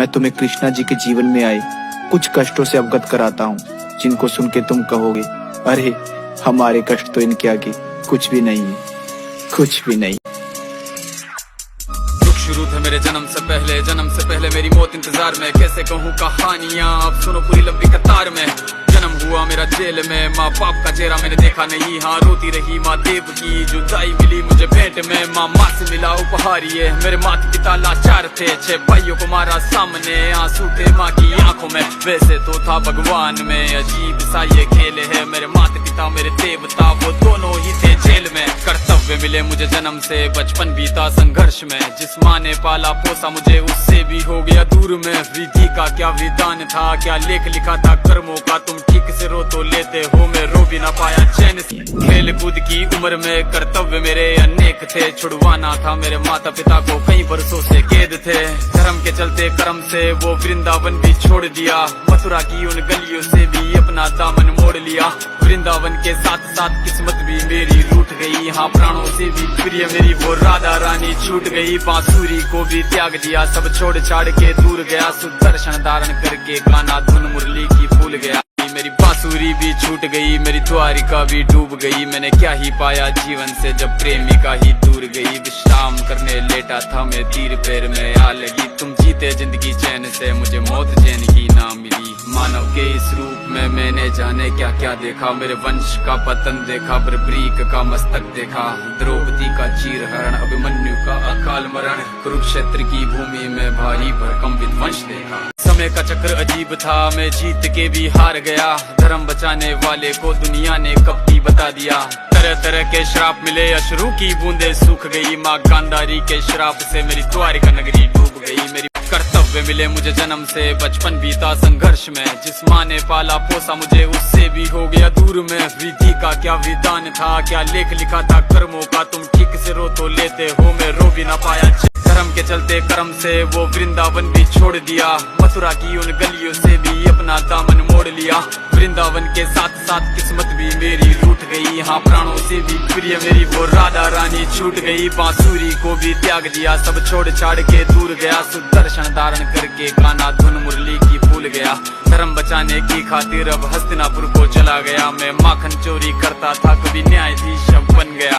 मैं तुम्हें कृष्णा जी के जीवन में आए कुछ कष्टों से अवगत कराता हूँ, जिनको सुन के तुम कहोगे, अरे हमारे कष्ट तो इनके आगे कुछ भी नहीं है, कुछ भी नहीं। दुख शुरू थे मेरे जन्म से पहले मेरी मौत इंतजार में। कैसे कहूँ कहानियाँ, अब सुनो पूरी लंबी कतार में। जन्म हुआ मेरा जेल में, माँ बाप का चेहरा मैंने देखा नहीं। हाँ रोती रही माँ देव की जुदाई मिली मुझे भेंट में। माँ से मिला उपहार ये, मेरे माता पिता लाचार थे। 6 भाइयों को मारा सामने, आंसू थे माँ की आंखों में। वैसे तो था भगवान में, अजीब सा ये खेल है। मेरे माता पिता मेरे देवता, वो दोनों ही थे जेल में। कर्तव्य मिले मुझे जन्म से, बचपन बीता संघर्ष में। जिस माँ ने पाला पोसा मुझे, उससे भी हो गया दूर में। विधि का क्या विधान था, क्या लेख लिखा था कर्मों का। तुम ठीक से रो तो लेते हो, मैं रो भी ना पाया चैन से। खेल कूद की उम्र में कर्तव्य मेरे अनेक थे। छुड़वाना था मेरे माता पिता को, कई बरसों से कैद थे। धर्म के चलते कर्म से वो वृंदावन भी छोड़ दिया। मथुरा की उन गलियों से भी अपना दामन मोड़ लिया। वृंदावन के साथ साथ किस्मत भी मेरी रूठ गई। हाँ प्राणों से भी प्रिय मेरी वो राधा रानी छूट गई। बांसुरी को भी त्याग दिया, सब छोड़ छाड़ के दूर गया। सुदर्शन धारण करके गाना धुन मुरली की भूल गया। मेरी बांसुरी भी छूट गई, मेरी द्वारिका भी डूब गई। मैंने क्या ही पाया जीवन से, जब प्रेमिका ही दूर गई। विश्राम करने लेटा था मैं, तीर पैर में आ लगी। तुम जीते जिंदगी चैन से, मुझे मौत चैन की ना मिली। मानव के इस रूप में मैंने जाने क्या क्या देखा। मेरे वंश का पतन देखा, बर्बरीक का मस्तक देखा। द्रौपदी का चीरहरण, अभिमन्यु का अकाल मरण। कुरुक्षेत्र की भूमि में भारी भरकम विध्वंस देखा। समय का चक्र अजीब था, मैं जीत के भी हार गया। धर्म बचाने वाले को दुनिया ने कपटी बता दिया। तरह तरह के श्राप मिले, अश्रु की बूंदे सूख गई। माँ गांधारी के श्राप से मेरी द्वारिका नगरी डूब गई। मेरी कर्तव्य मिले मुझे जन्म से, बचपन बीता संघर्ष में। जिस माँ ने पाला पोसा मुझे, उससे भी हो गया दूर में। विधि का क्या विधान था, क्या लेख लिखा था कर्मों का। तुम ठीक से रो तो लेते हो, मैं रो भी ना पाया। धर्म के चलते कर्म से वो वृंदावन भी छोड़ दिया। मथुरा की उन गलियों से भी अपना दामन मोड़ लिया। वृंदावन के साथ साथ किस्मत भी मेरी रूठ गई। हाँ प्राणों से भी प्रिय मेरी वो राधा रानी छूट गई। बांसुरी को भी त्याग दिया, सब छोड़ छाड़ के दूर गया। सुदर्शन धारण करके गाना धुन मुरली की भूल गया। धर्म बचाने की खातिर अब हस्तिनापुर को चला गया। मैं माखन चोरी करता था, कभी न्यायाधीश अब बन गया।